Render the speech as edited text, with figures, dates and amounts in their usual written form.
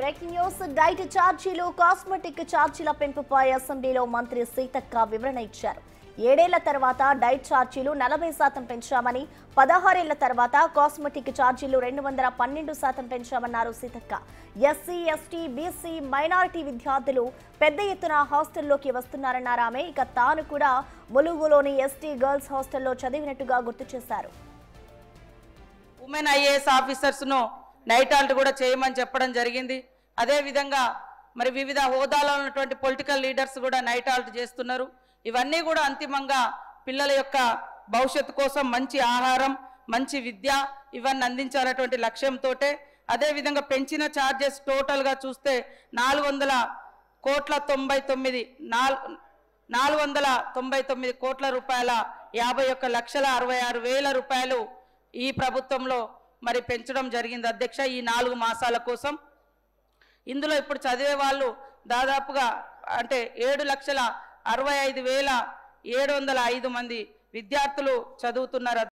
Breaking news diet ఛార్జీలు cosmetic ఛార్జీల పెంపుపై అసెంబ్లీలో మంత్రి సీతక్క వివరణ ఇచ్చారు. 7 ఏళ్ల తర్వాత డైట్ ఛార్జీలు 40% పెంచామని, 16 ఏళ్ల తర్వాత కాస్మెటిక్ ఛార్జీలు 212% పెంచామన్నారు Seethakka. SC, ST, BC, minority విద్యార్థులు పెద్ద ఎత్తున హాస్టల్లోకి వస్తున్నారన్నారు ఆమె. ఇక తాను కూడా ములుగులోని ఎస్టీ గర్ల్స్ హాస్టల్లో చదివినట్టుగా గుర్తు చేశారు. ఉమెన్ ఐఏఎస్ ఆఫీసర్స్ ను నైట్ హాల్ట్ కూడా చేయమని చెప్పడం జరిగింది. అదే విధంగా మరి వివిధ హోదాలో ఉన్నటువంటి పొలిటికల్ లీడర్స్ కూడా నైట్ హాల్ట్ చేస్తున్నారు. ఇవన్నీ కూడా అంతిమంగా పిల్లల యొక్క భవిష్యత్తు కోసం మంచి ఆహారం, మంచి విద్య ఇవన్నీ అందించాలనేటువంటి లక్ష్యంతో, అదే విధంగా పెంచిన ఛార్జెస్ టోటల్గా చూస్తే 499 కోట్ల రూపాయల 51,66,000 రూపాయలు ఈ ప్రభుత్వంలో మరి పెంచడం జరిగింది అధ్యక్ష, ఈ 4 మాసాల కోసం. ఇందులో ఇప్పుడు చదివే వాళ్ళు దాదాపుగా అంటే 7,65,705 మంది విద్యార్థులు చదువుతున్నారు.